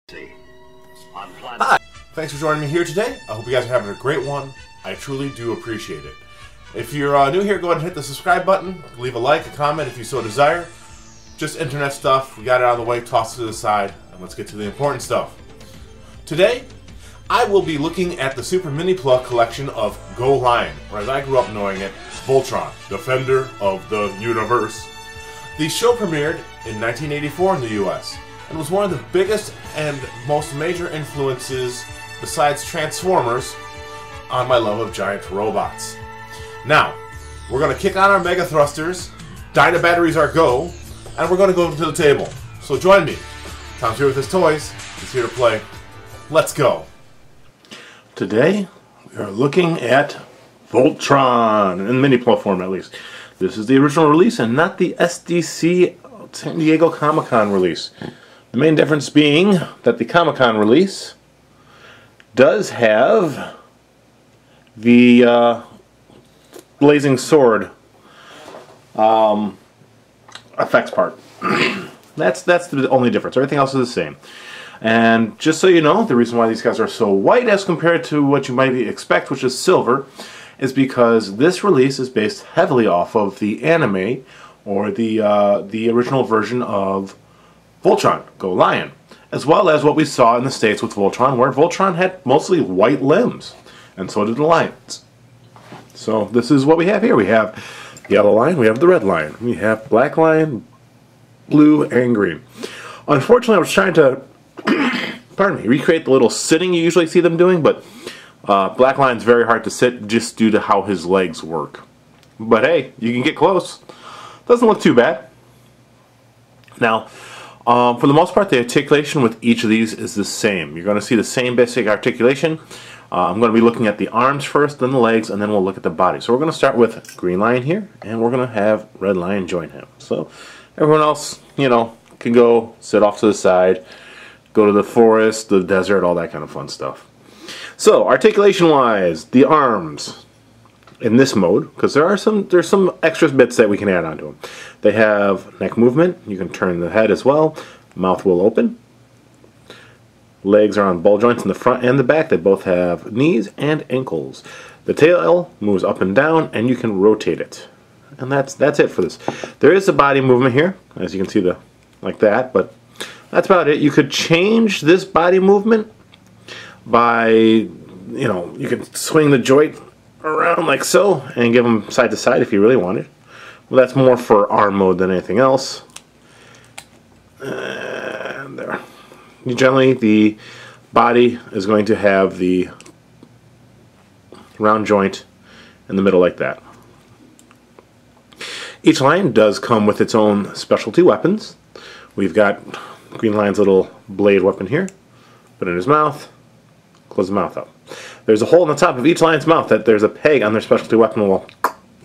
Hi, thanks for joining me here today. I hope you guys are having a great one. I truly do appreciate it. If you're new here, go ahead and hit the subscribe button. Leave a like, a comment if you so desire. Just internet stuff. We got it out of the way, toss it to the side, and let's get to the important stuff. Today, I will be looking at the Super Minipla collection of Golion, or as I grew up knowing it, Voltron, Defender of the Universe. The show premiered in 1984 in the US, and was one of the biggest and most major influences, besides Transformers, on my love of giant robots. Now, we're going to kick on our Mega Thrusters, Dyna Batteries our go, and we're going to go to the table. So join me. Tom's here with his toys. He's here to play. Let's go. Today, we are looking at Voltron, in Minipla form at least. This is the original release and not the SDC San Diego Comic-Con release. The main difference being that the Comic-Con release does have the blazing sword effects part. That's the only difference. Everything else is the same. And just so you know, the reason why these guys are so white as compared to what you might expect, which is silver, is because this release is based heavily off of the anime or the original version of Voltron, Golion, as well as what we saw in the States with Voltron, where Voltron had mostly white limbs, and so did the lions. So this is what we have here. We have yellow lion, we have the red lion, we have black lion, blue, and green. Unfortunately, I was trying to, pardon me, recreate the little sitting you usually see them doing, but black lion's very hard to sit just due to how his legs work. But hey, you can get close. Doesn't look too bad. Now, for the most part, the articulation with each of these is the same. You're going to see the same basic articulation. I'm going to be looking at the arms first, then the legs, and then we'll look at the body. So we're going to start with Green Lion here, and we're going to have Red Lion join him. So everyone else, you know, can go sit off to the side, go to the forest, the desert, all that kind of fun stuff. So articulation-wise, the arms in this mode, because there's some extra bits that we can add onto them. They have neck movement. You can turn the head as well. Mouth will open. Legs are on ball joints in the front and the back. They both have knees and ankles. The tail moves up and down, and you can rotate it. And that's it for this. There is a body movement here, as you can see, like that, but that's about it. You could change this body movement by, you know, you can swing the joint around like so and give them side to side if you really wanted. Well, that's more for arm mode than anything else. And there. Generally, the body is going to have the round joint in the middle like that. Each lion does come with its own specialty weapons. We've got Green Lion's little blade weapon here. Put it in his mouth. Close the mouth up. There's a hole in the top of each lion's mouth that there's a peg on their specialty weapon will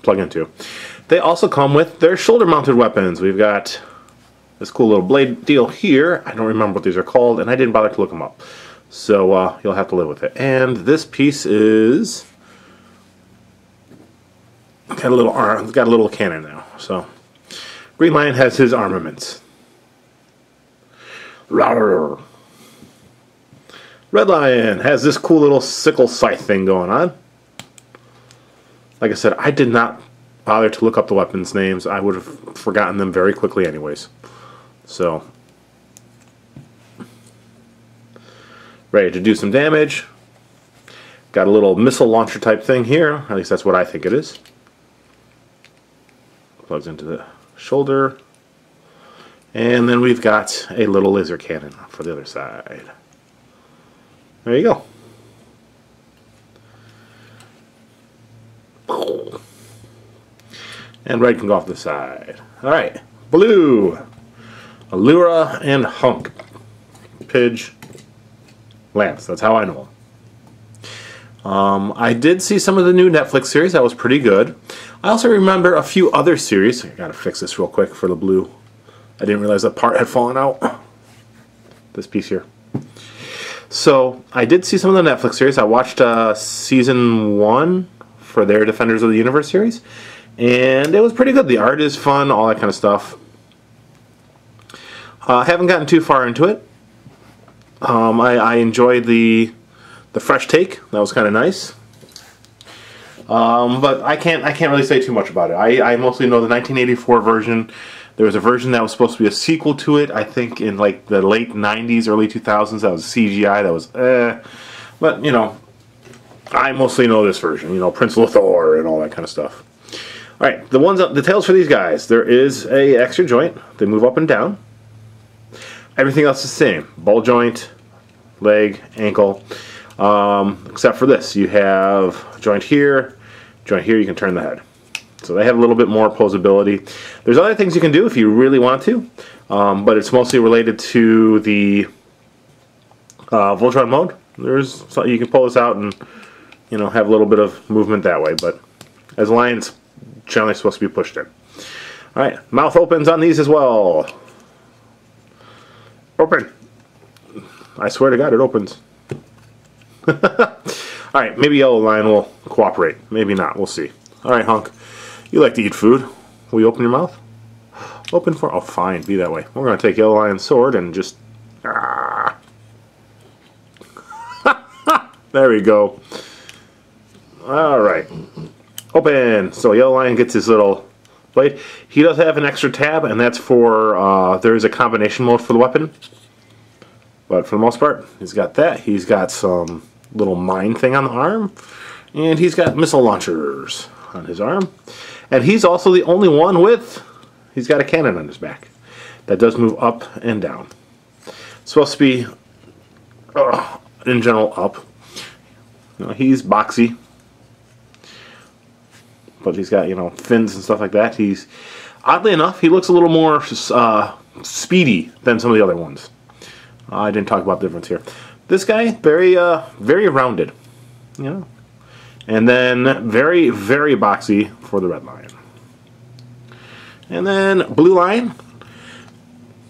plug into. They also come with their shoulder-mounted weapons. We've got this cool little blade deal here. I don't remember what these are called, and I didn't bother to look them up. So you'll have to live with it. And this piece is got a little arm. It's got a little cannon now. So Green Lion has his armaments. Rawr. Red Lion has this cool little sickle scythe thing going on. Like I said, I did not bother to look up the weapons names. I would have forgotten them very quickly anyways. So, ready to do some damage. Got a little missile launcher type thing here. At least that's what I think it is. Plugs into the shoulder. And then we've got a little laser cannon for the other side. There you go. And red can go off the side. Alright. Blue. Allura and Hunk. Pidge. Lance. That's how I know them. I did see some of the new Netflix series. That was pretty good. I also remember a few other series. I gotta fix this real quick for the blue. I didn't realize that part had fallen out. This piece here. So, I did see some of the Netflix series. I watched season 1 for their Defenders of the Universe series. And it was pretty good. The art is fun, all that kind of stuff. Haven't gotten too far into it. I enjoyed the fresh take. That was kind of nice. But I can't really say too much about it. I mostly know the 1984 version. There was a version that was supposed to be a sequel to it, I think in like the late 90s, early 2000s. That was CGI. That was But, you know, I mostly know this version. You know, Prince Luthor and all that kind of stuff. Alright, the tails for these guys. There is a extra joint. They move up and down. Everything else is the same. Ball joint, leg, ankle. Except for this. You have joint here, you can turn the head. So they have a little bit more posability. There's other things you can do if you really want to, but it's mostly related to the Voltron mode. You can pull this out and, you know, have a little bit of movement that way, but as a lion, it's generally supposed to be pushed in. Alright, mouth opens on these as well. Open. I swear to God, it opens. Alright, maybe Yellow Lion will cooperate. Maybe not. We'll see. Alright, Hunk. You like to eat food. Will you open your mouth? Open for... Oh, fine. Be that way. We're going to take Yellow Lion's sword and just... Ah. There we go. Alright. Open. So Yellow Lion gets his little blade. He does have an extra tab, and that's for... there is a combination mode for the weapon. But for the most part, he's got that. He's got some little mine thing on the arm. And he's got missile launchers on his arm. And he's also the only one with... He's got a cannon on his back. That does move up and down. It's supposed to be, in general, up. You know, he's boxy. But he's got, you know, fins and stuff like that. He's... Oddly enough, he looks a little more speedy than some of the other ones. I didn't talk about the difference here. This guy, very rounded, you know, and then very, very boxy for the Red Lion. And then Blue Lion,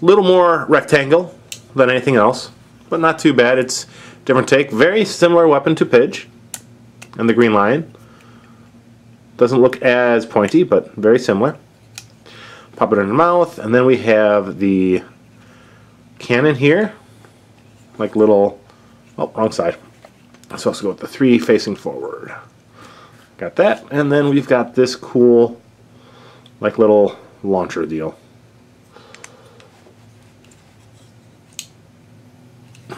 little more rectangle than anything else, but not too bad. It's different take. Very similar weapon to Pidge and the Green Lion. Doesn't look as pointy, but very similar. Pop it in the mouth, and then we have the cannon here. Like little... Oh, wrong side. I'm supposed to go with the 3 facing forward. Got that. And then we've got this cool, like, little launcher deal.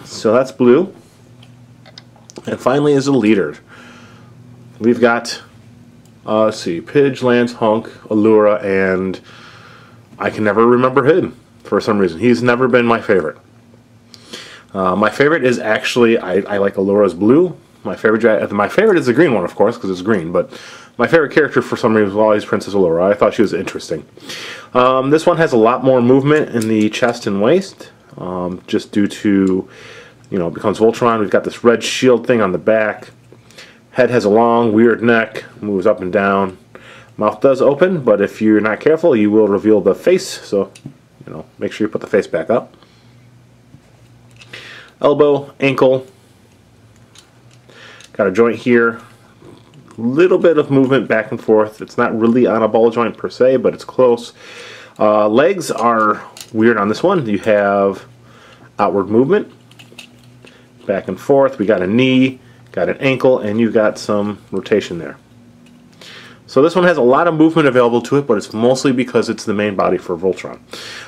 So that's blue. And finally is a leader. We've got, let's see, Pidge, Lance, Hunk, Allura, and I can never remember him for some reason. He's never been my favorite. My favorite is actually, I like Allura's blue. My favorite is the green one, of course, because it's green. But my favorite character for some reason was always Princess Allura. I thought she was interesting. This one has a lot more movement in the chest and waist, just due to, you know, it becomes Voltron. We've got this red shield thing on the back. Head has a long, weird neck, moves up and down. Mouth does open, but if you're not careful, you will reveal the face. So, you know, make sure you put the face back up. Elbow, ankle, got a joint here, little bit of movement back and forth. It's not really on a ball joint per se, but it's close. Legs are weird on this one. You have outward movement, back and forth. We got a knee, got an ankle, and you've got some rotation there. So this one has a lot of movement available to it, but it's mostly because it's the main body for Voltron.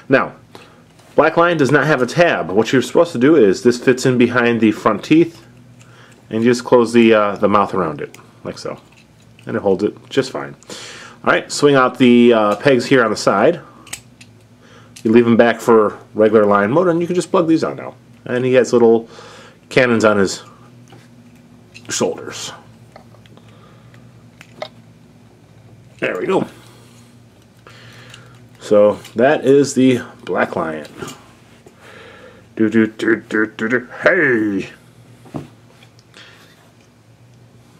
Now, Black Lion does not have a tab. What you're supposed to do is this fits in behind the front teeth, and you just close the mouth around it, like so. And it holds it just fine. Alright, swing out the pegs here on the side. You leave them back for regular Lion mode, and you can just plug these on now. And he has little cannons on his shoulders. There we go. So that is the Black Lion. Hey!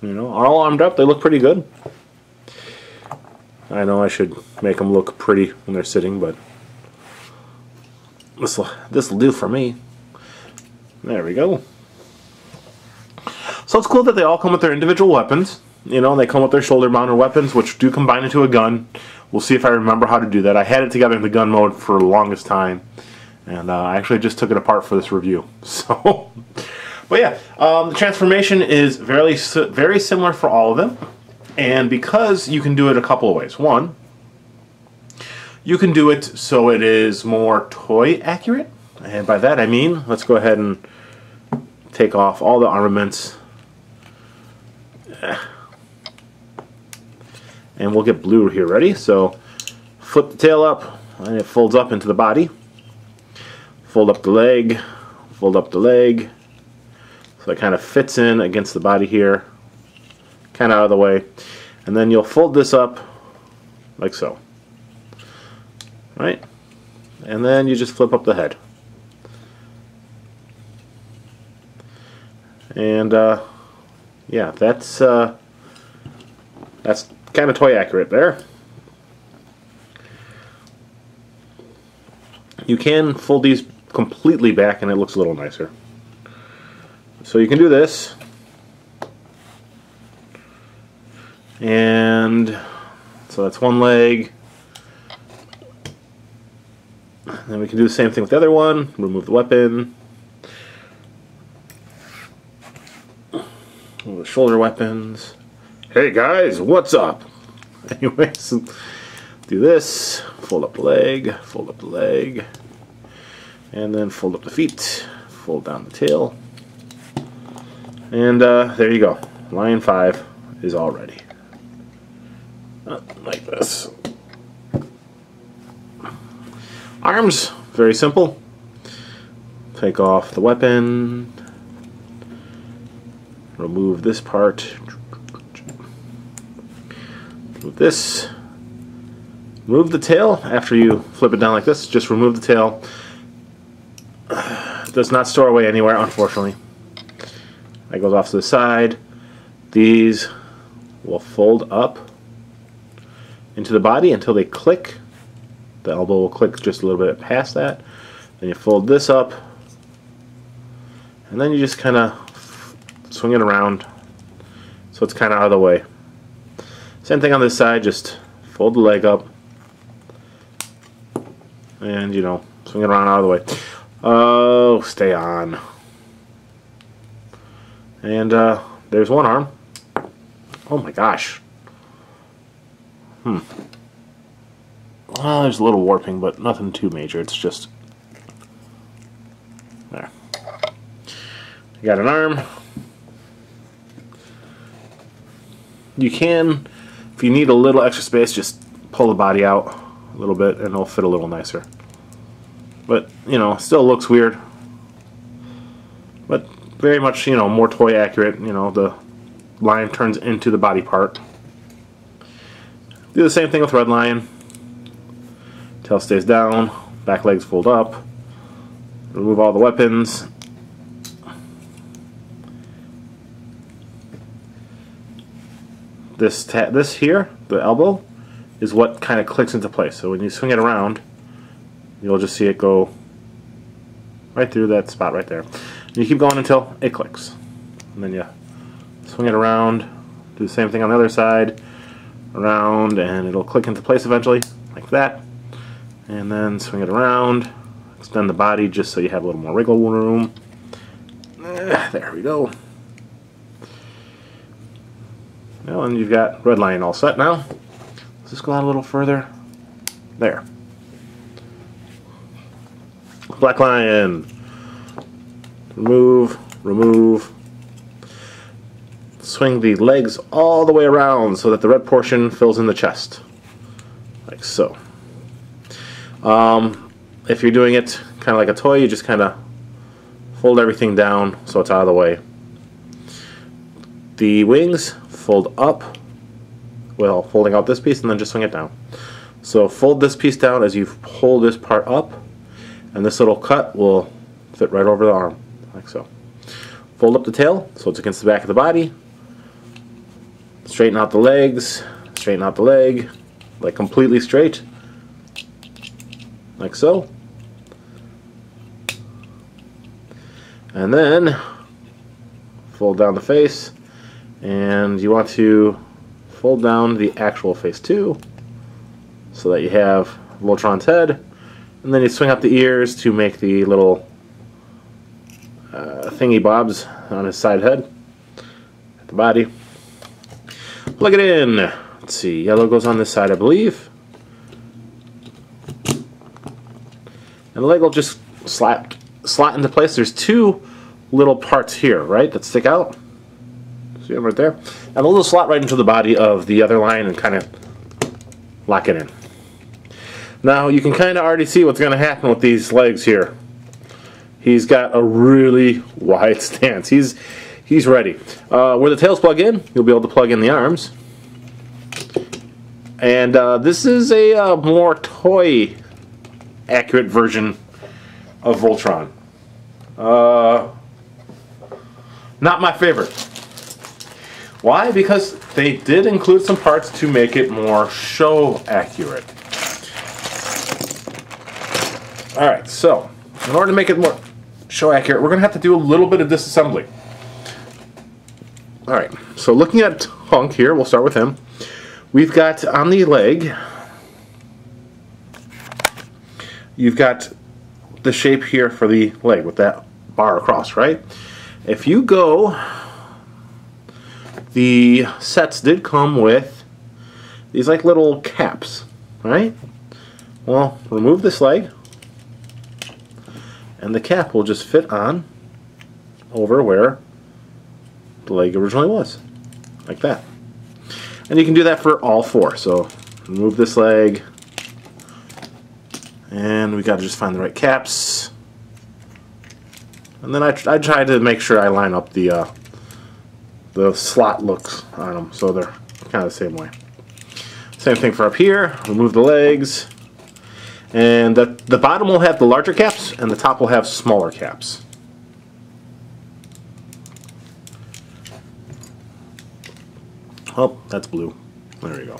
You know, all armed up, they look pretty good. I know I should make them look pretty when they're sitting, but this'll do for me. There we go. So it's cool that they all come with their individual weapons. You know, they come with their shoulder-mounted weapons, which do combine into a gun. We'll see if I remember how to do that. I had it together in the gun mode for the longest time, And I actually just took it apart for this review. So, but yeah, the transformation is very similar for all of them. And because you can do it a couple of ways. One, you can do it so it is more toy accurate. And by that I mean, let's go ahead and take off all the armaments. And we'll get blue here. Ready? So flip the tail up and it folds up into the body. Fold up the leg. Fold up the leg. So it kind of fits in against the body here. Kind of out of the way. And then you'll fold this up like so. Right? And then you just flip up the head. And yeah, that's kind of toy accurate there. You can fold these completely back and it looks a little nicer. So you can do this. And so that's one leg. Then we can do the same thing with the other one. Remove the weapon. Remove the shoulder weapons. Hey guys, what's up? Anyways, do this. Fold up the leg. Fold up the leg. And then fold up the feet. Fold down the tail. And there you go. Lion 5 is all ready. Like this. Arms, very simple. Take off the weapon. Remove this part. Remove this. Remove the tail after you flip it down like this. Just remove the tail. It does not store away anywhere, unfortunately. That goes off to the side. These will fold up into the body until they click. The elbow will click just a little bit past that. Then you fold this up, and then you just kind of swing it around so it's kind of out of the way. Same thing on this side, just fold the leg up and, you know, swing it around out of the way. Oh, stay on. And there's one arm. Oh my gosh. Well, there's a little warping, but nothing too major. It's just there. You got an arm. You can, if you need a little extra space, just pull the body out a little bit and it'll fit a little nicer. But, you know, still looks weird. But very much, you know, more toy accurate. You know, the lion turns into the body part. Do the same thing with Red Lion. Tail stays down, back legs fold up. Remove all the weapons. This here, the elbow, is what kind of clicks into place. So when you swing it around, you'll just see it go right through that spot right there. And you keep going until it clicks. And then you swing it around, do the same thing on the other side, around, and it'll click into place eventually, like that. And then swing it around, extend the body just so you have a little more wiggle room. There we go. Well, and you've got Red Lion all set now. Let's just go out a little further. There. Black Lion. Remove, remove. Swing the legs all the way around so that the red portion fills in the chest. Like so. If you're doing it kind of like a toy, you just kind of fold everything down so it's out of the way. The wings fold up, well, folding out this piece and then just swing it down. So fold this piece down as you pull this part up, and this little cut will fit right over the arm, like so. Fold up the tail so it's against the back of the body. Straighten out the legs, straighten out the leg, like completely straight, like so. And then fold down the face, and you want to fold down the actual face too, so that you have Voltron's head, And then you swing up the ears to make the little thingy bobs on his side head. At the body. Plug it in. Let's see, yellow goes on this side, I believe. And the leg will just slot into place. There's two little parts here, right, that stick out. See them right there? And a little slot right into the body of the other line and kind of lock it in. Now you can kind of already see what's going to happen with these legs here. He's got a really wide stance. He's ready. Where the tails plug in, you'll be able to plug in the arms. And this is a more toy accurate version of Voltron. Not my favorite. Why? Because they did include some parts to make it more show accurate. Alright, so in order to make it more show accurate, we're going to have to do a little bit of disassembly. Alright, so looking at Hunk here, we'll start with him. We've got on the leg, you've got the shape here for the leg with that bar across, right? If you go, the sets did come with these like little caps, right? Well, remove this leg, and the cap will just fit on over where the leg originally was, like that. And you can do that for all four. So remove this leg, and we got to just find the right caps. And then I try to make sure I line up the slot looks on them so they're kind of the same way. Same thing for up here. Remove the legs, and the bottom will have the larger caps, and the top will have smaller caps. Oh, that's blue. There you go.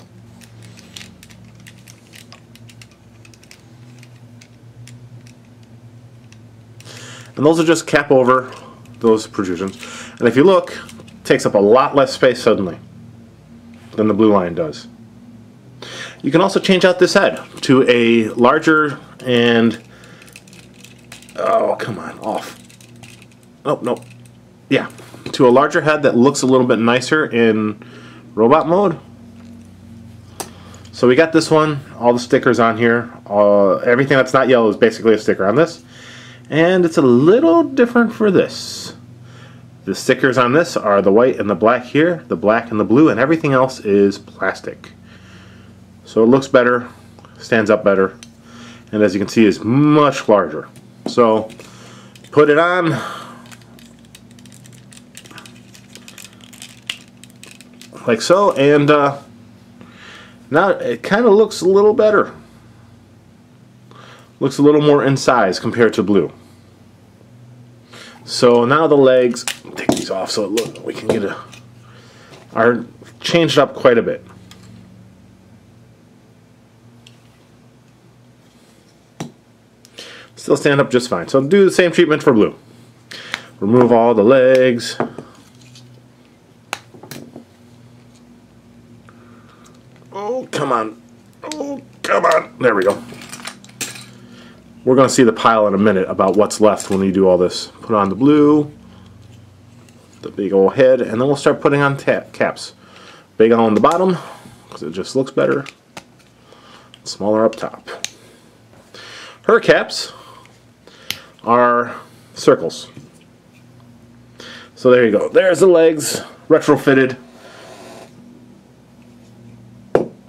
And those are just cap over those protrusions. And if you look, it takes up a lot less space suddenly than the blue line does. You can also change out this head to a larger and... oh, come on, off. Oh, no. Yeah, to a larger head that looks a little bit nicer in robot mode. So we got this one, all the stickers on here. Everything that's not yellow is basically a sticker on this. And it's a little different for this. The stickers on this are the white and the black here, the black and the blue, and everything else is plastic. So it looks better, stands up better, and as you can see is much larger. So put it on. Like so, and now it kind of looks a little better. Looks a little more in size compared to blue. So now the legs, take these off so look, we can get are changed up quite a bit. Still stand up just fine. So do the same treatment for blue. Remove all the legs. Oh, come on. Oh, come on. There we go. We're going to see the pile in a minute about what's left when you do all this. Put on the blue, the big old head, and then we'll start putting on caps. Big on the bottom, because it just looks better. Smaller up top. Her caps are circles. So there you go. There's the legs, retrofitted.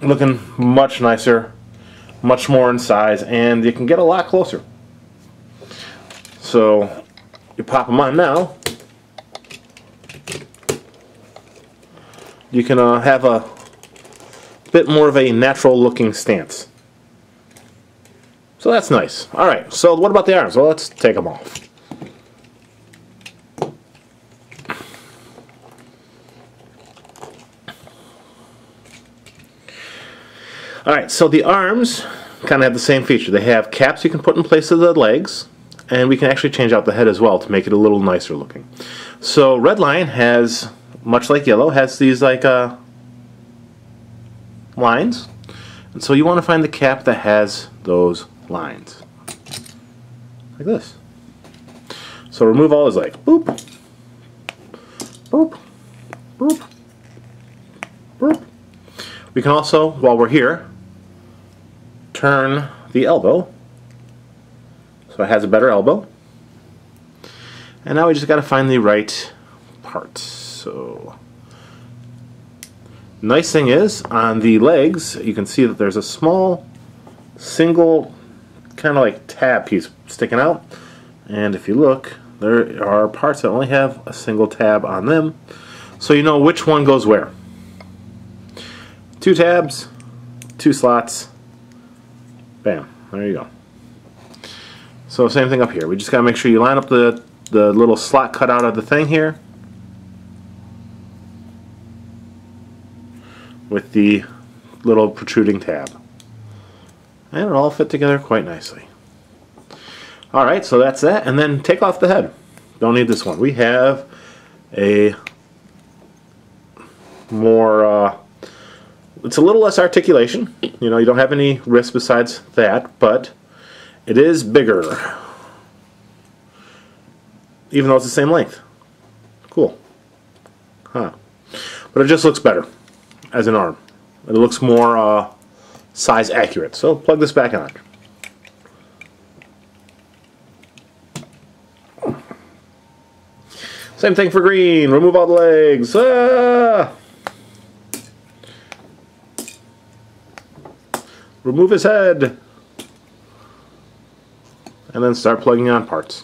Looking much nicer, much more in size, and you can get a lot closer. So you pop them on now. You can have a bit more of a natural looking stance. So that's nice. Alright, so what about the arms? Well, let's take them off. Alright, so the arms kind of have the same feature. They have caps you can put in place of the legs, and we can actually change out the head as well to make it a little nicer looking. So Red Lion has, much like Yellow, has these like lines. And so you want to find the cap that has those lines. like this. So remove all his legs. Boop. Boop. Boop. Boop. We can also, while we're here, turn the elbow so it has a better elbow. And now we just got to find the right part. So, nice thing is, on the legs, you can see that there's a small, single, kind of like tab piece sticking out. And if you look, there are parts that only have a single tab on them, so you know which one goes where. 2 tabs, 2 slots, bam, there you go. So same thing up here. We just gotta make sure you line up the little slot cut out of the thing here with the little protruding tab. And it'll all fit together quite nicely. Alright, so that's that, and then take off the head. Don't need this one. We have a more, it's a little less articulation. You know, you don't have any wrists besides that, but it is bigger. Even though it's the same length. Cool. Huh. But it just looks better as an arm. It looks more size accurate. So plug this back on. Same thing for green. Remove all the legs. Ah! Remove his head. And then start plugging on parts.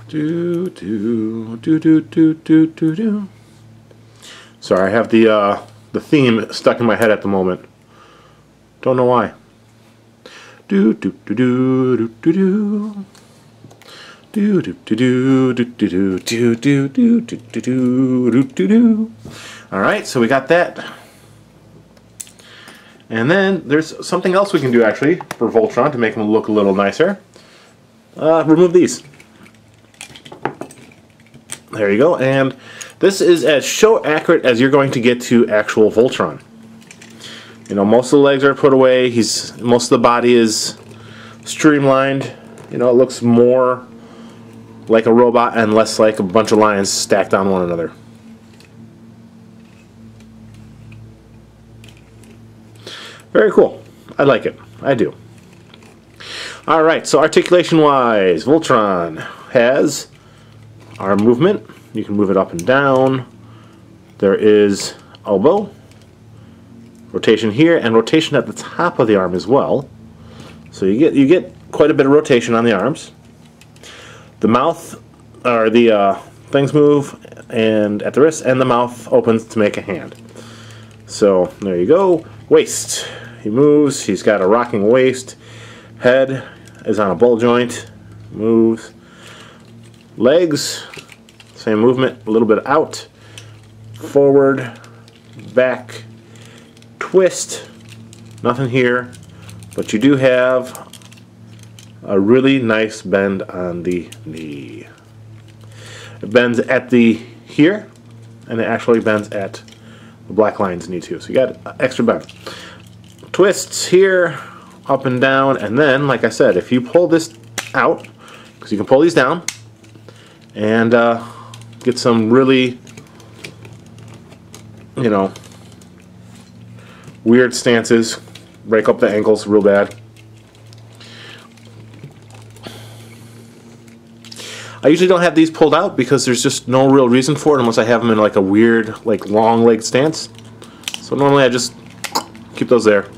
Do do do do do do do do. Sorry, I have the theme stuck in my head at the moment. Don't know why. Do do do do do do do. Do do do do do do do do do do do do do do. All right, so we got that. And then there's something else we can do actually for Voltron to make him look a little nicer. Remove these. There you go, and this is as show accurate as you're going to get to actual Voltron. You know, most of the legs are put away. Most of the body is streamlined. You know, it looks more like a robot and less like a bunch of lines stacked on one another. Very cool. I like it. I do. Alright, so articulation-wise, Voltron has arm movement. You can move it up and down. There is elbow, rotation here, and rotation at the top of the arm as well. So you get quite a bit of rotation on the arms. The mouth, or the things move, and at the wrist, and the mouth opens to make a hand. So there you go. Waist. He moves. He's got a rocking waist. Head is on a ball joint. Moves. Legs. Same movement. A little bit out. Forward. Back. Twist. Nothing here. But you do have a really nice bend on the knee. It bends at the here, and it actually bends at the black line's knee too. So you got extra bend. Twists here, up and down, and then, like I said, if you pull this out, because you can pull these down, and get some really, you know, weird stances, break up the ankles real bad. I usually don't have these pulled out because there's just no real reason for it unless I have them in like a weird, like long leg stance. So normally I just keep those there.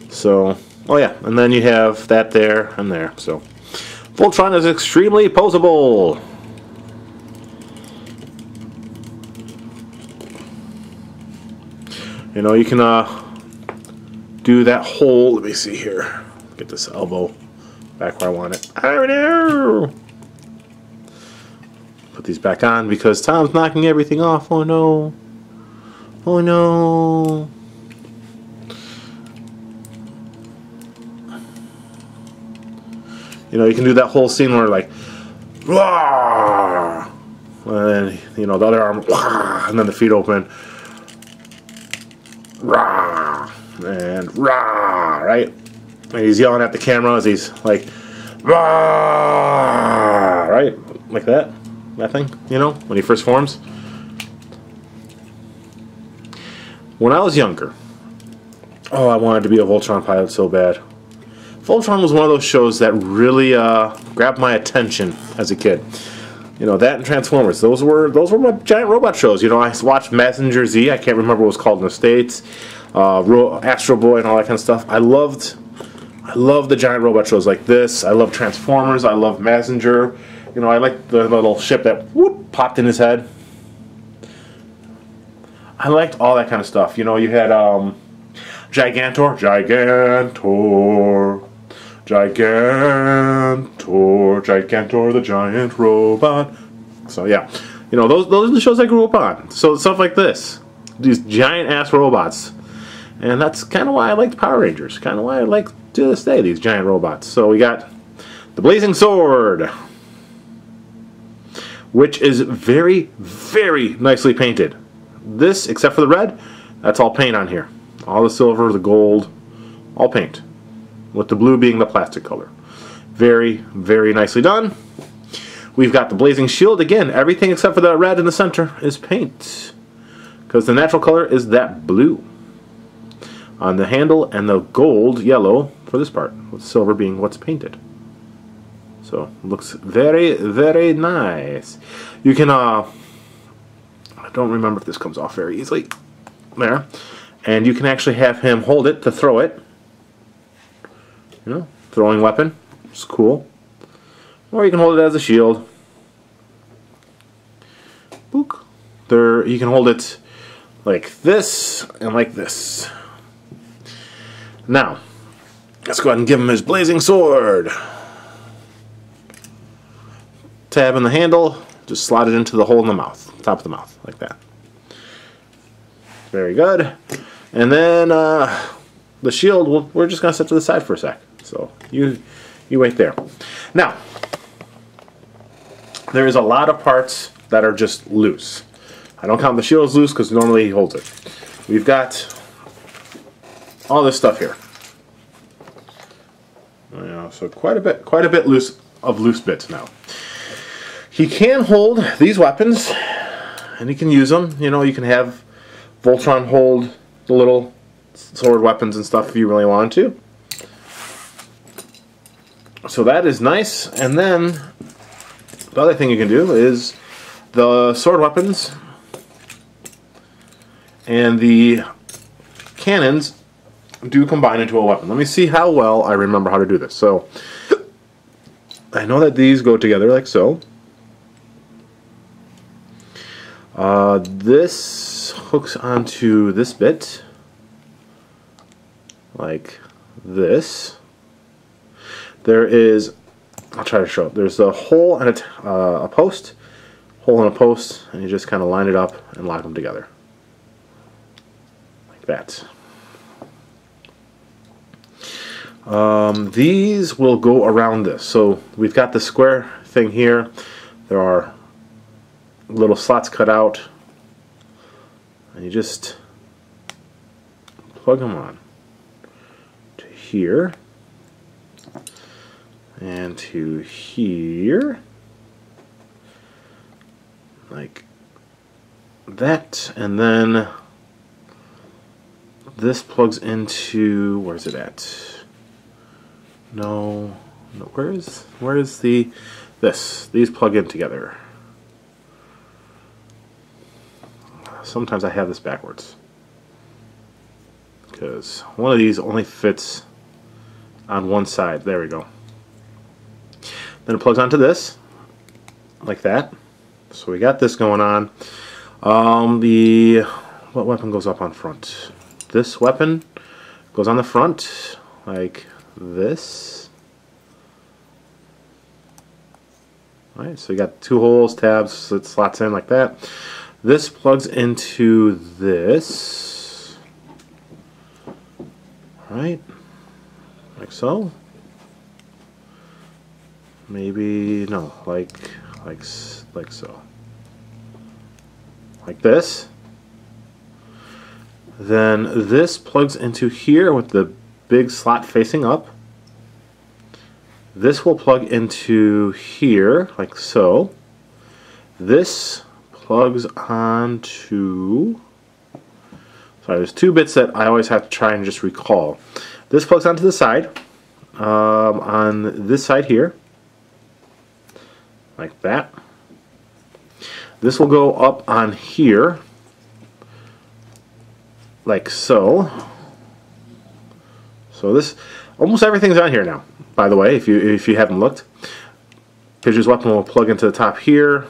So, oh yeah, and then you have that there and there. So, Voltron is extremely posable. You know, you can do that whole, let me see here, get this elbow back where I want it. Oh no! Put these back on because Tom's knocking everything off. Oh no. Oh no. You know, you can do that whole scene where like, Rawr! and you know the other arm, and then the feet open, rah, and rah, right? And he's yelling at the camera as he's like, rah, right, like that thing, you know, when he first forms. When I was younger, oh, I wanted to be a Voltron pilot so bad. Voltron was one of those shows that really grabbed my attention as a kid. You know, that and Transformers. Those were my giant robot shows. You know, I watched Messenger Z. I can't remember what it was called in the States. Astro Boy and all that kind of stuff. I loved the giant robot shows like this. I love Transformers. I love Messenger. You know, I liked the little ship that whoop popped in his head. I liked all that kind of stuff. You know, you had Gigantor, Gigantor the giant robot. So yeah, you know, those are the shows I grew up on. So stuff like this, these giant ass robots, and that's kind of why I liked Power Rangers. Kind of why I like to this day these giant robots. So we got the Blazing Sword, which is very, very nicely painted. This, except for the red, that's all paint on here. All the silver, the gold, all paint. With the blue being the plastic color. Very, very nicely done. We've got the Blazing Shield. Again, everything except for the red in the center is paint. Because the natural color is that blue. On the handle and the gold, yellow for this part. With silver being what's painted. So, looks very, very nice. You can, I don't remember if this comes off very easily. There. And you can actually have him hold it to throw it. You know, throwing weapon. It's cool. Or you can hold it as a shield. Book. There, you can hold it like this and like this. Now, let's go ahead and give him his Blazing Sword. Tab in the handle. Just slide it into the hole in the mouth. Top of the mouth. Like that. Very good. And then the shield, we're just going to set to the side for a sec. So you wait there. Now, there is a lot of parts that are just loose. I don't count the shield as loose because normally he holds it. We've got all this stuff here. So quite a bit loose bits now. He can hold these weapons, and he can use them. You know, you can have Voltron hold the little sword weapons and stuff if you really want to. So that is nice. And then the other thing you can do is the sword weapons and the cannons do combine into a weapon. Let me see how well I remember how to do this. So I know that these go together like so. This hooks onto this bit like this. There is, I'll try to show it. There's a hole and a post, hole and a post, and you just kind of line it up and lock them together like that. These will go around this. So we've got the square thing here. There are little slots cut out, and you just plug them on to here and to here like that, and then this plugs into, where's it at? No, where is these plug in together. Sometimes I have this backwards because one of these only fits on one side. There we go. Then it plugs onto this like that. So we got this going on. What weapon goes up on front? This weapon goes on the front like this. Alright, so you got two holes, tabs, it slots in like that. This plugs into this. Alright, like so. Maybe no, like so. like this. Then this plugs into here with the big slot facing up. This will plug into here, like so. This plugs onto... Sorry, there's two bits that I always have to try and just recall. This plugs onto the side, on this side here, like that. This will go up on here, like so. So this, almost everything's on here now, by the way, if you haven't looked. Pidgeot's weapon will plug into the top here.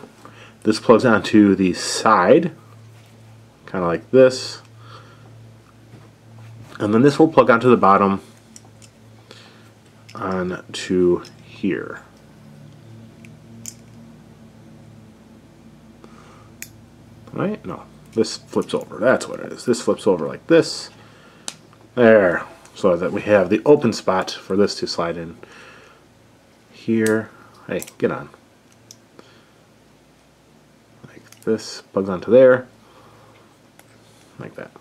This plugs onto the side, kind of like this. And then this will plug onto the bottom, onto here. Right? No. This flips over. That's what it is. This flips over like this. There. So that we have the open spot for this to slide in here. Hey, get on. Like this. Plugs onto there. Like that.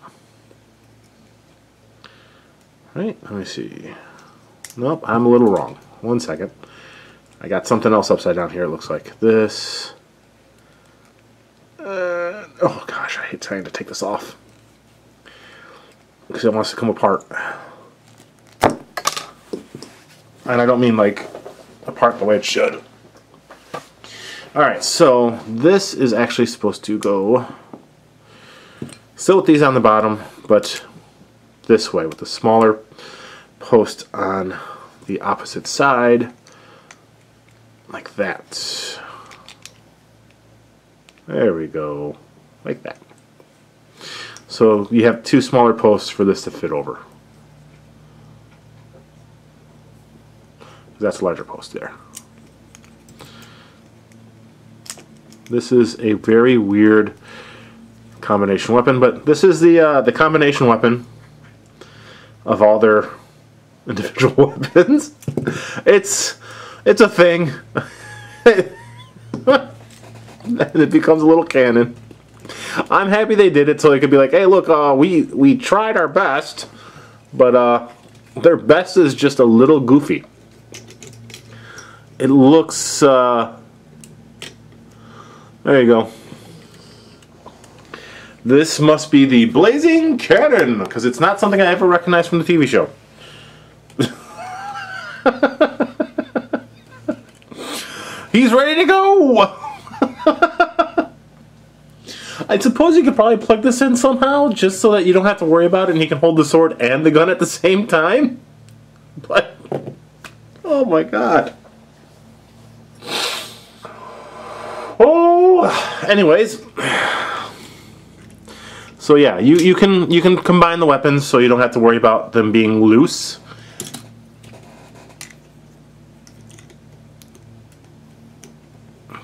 Right? Let me see. Nope, I'm a little wrong. 1 second. I got something else upside down here. It looks like this. Oh gosh, I hate trying to take this off because it wants to come apart. And I don't mean like apart the way it should. Alright, so this is actually supposed to go still with these on the bottom, but this way with the smaller post on the opposite side, like that. There we go, like that. So you have two smaller posts for this to fit over. That's a larger post there. This is a very weird combination weapon, but this is the combination weapon of all their individual weapons. It's a thing. And it becomes a little cannon. I'm happy they did it so they could be like, hey, look, we tried our best, but their best is just a little goofy. It looks, there you go. This must be the Blazing Cannon, because it's not something I ever recognized from the TV show. He's ready to go! I suppose you could probably plug this in somehow, just so that you don't have to worry about it and he can hold the sword and the gun at the same time. But, oh my god. Oh, anyways. So yeah, you can combine the weapons so you don't have to worry about them being loose.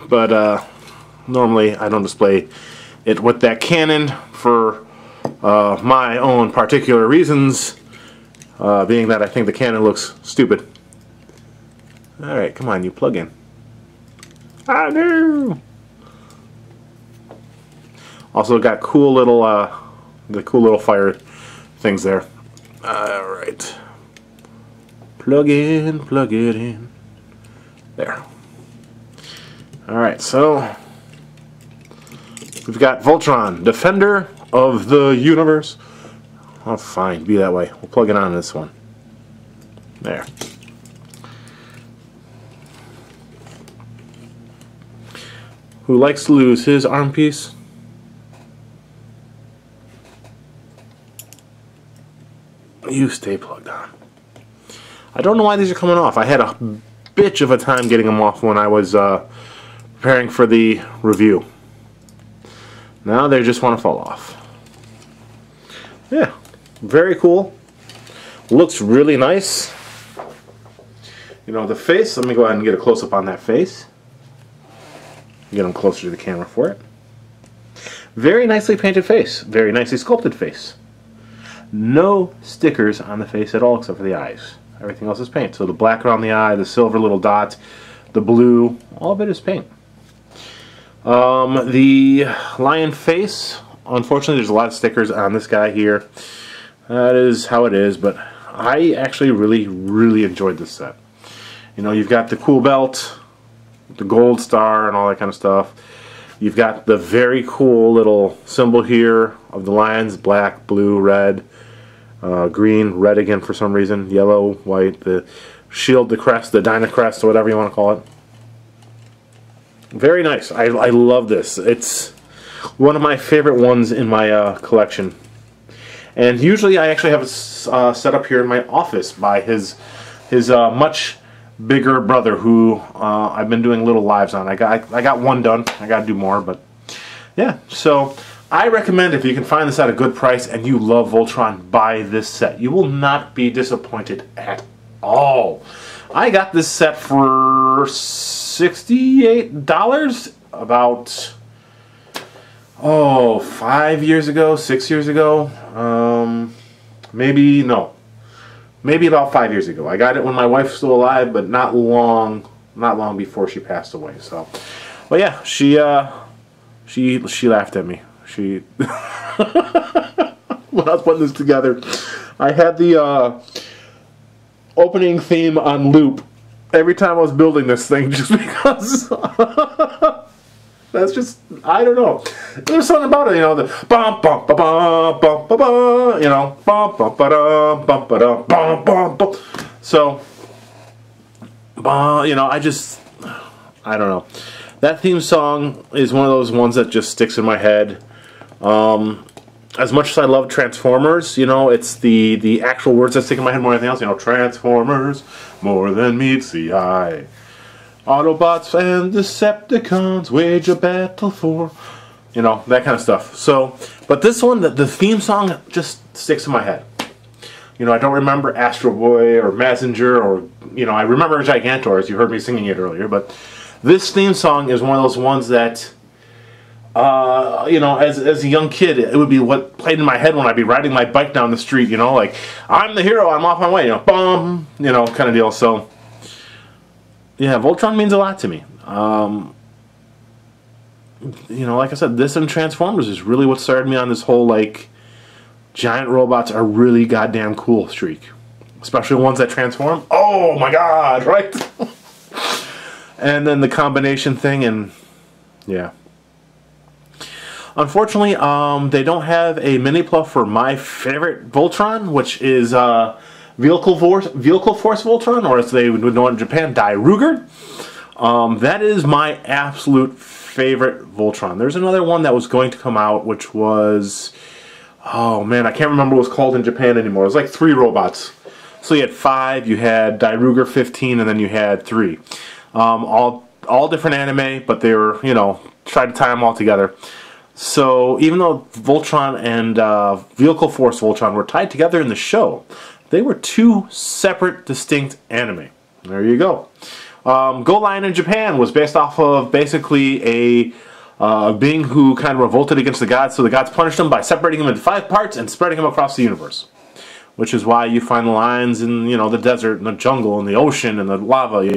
But normally I don't display it with that cannon for my own particular reasons, being that I think the cannon looks stupid. Alright, come on, you plug in. I do! Also got cool little, the cool little fire things there. Alright. Plug it in. There. Alright, so we've got Voltron, Defender of the Universe. Oh, fine, be that way. We'll plug it on this one. There. Who likes to lose his arm piece? You stay plugged on. I don't know why these are coming off. I had a bitch of a time getting them off when I was preparing for the review. Now they just want to fall off. Yeah, very cool. Looks really nice. You know, the face, let me go ahead and get a close-up on that face. Get them closer to the camera for it. Very nicely painted face. Very nicely sculpted face. No stickers on the face at all except for the eyes. Everything else is paint. So the black around the eye, the silver little dot, the blue, all of it is paint. The lion face, unfortunately there's a lot of stickers on this guy here. That is how it is, but I actually really enjoyed this set. You know, you've got the cool belt, the gold star and all that kind of stuff. You've got the very cool little symbol here of the lions, black, blue, red, green, red again for some reason, yellow, white, the shield, the crest, the Dyna crest, or whatever you want to call it. Very nice. I love this. It's one of my favorite ones in my collection. And usually I actually have it set up here in my office by his much bigger brother, who I've been doing little lives on. I got one done. I got to do more, but yeah. So I recommend, if you can find this at a good price and you love Voltron, buy this set. You will not be disappointed at all. I got this set for $68 about 5 years ago, 6 years ago, maybe about 5 years ago. I got it when my wife was still alive, but not long before she passed away. So, but yeah, she laughed at me. She when I was putting this together, I had the opening theme on loop every time I was building this thing, just because that's just, I don't know. There's something about it, you know, the bum bum ba bum bum ba bum, you know, bum bum ba dum bum ba dum bum bum bum. So, you know, I don't know. That theme song is one of those ones that just sticks in my head. As much as I love Transformers, you know, it's the actual words that stick in my head more than anything else. You know, Transformers, more than meets the eye. Autobots and Decepticons wage a battle for, you know, that kind of stuff. So, but this one, the theme song just sticks in my head. You know, I don't remember Astro Boy or Messenger, or, you know, I remember Gigantor, as you heard me singing it earlier, but this theme song is one of those ones that, you know, as a young kid, it would be what played in my head when I'd be riding my bike down the street, you know, like, I'm the hero, I'm off my way, you know, bum, you know, kind of deal. So, yeah, Voltron means a lot to me. You know, like I said, this and Transformers is really what started me on this whole, like, giant robots are really goddamn cool streak. Especially ones that transform. Oh my god, right? And then the combination thing, and yeah. Unfortunately, they don't have a Minipla for my favorite Voltron, which is Vehicle Force Voltron, or as they would know it in Japan, Dairuger. That is my absolute favorite Voltron. There's another one that was going to come out, which was, oh man, I can't remember what it was called in Japan anymore. It was like 3 robots. So you had 5, you had Dairuger 15, and then you had 3. All different anime, but they were, you know, tried to tie them all together. So even though Voltron and Vehicle Force Voltron were tied together in the show, they were 2 separate, distinct anime. There you go. Golion in Japan was based off of basically a being who kind of revolted against the gods, so the gods punished him by separating him into 5 parts and spreading him across the universe. Which is why you find the lions in, you know, the desert and the jungle and the ocean and the lava.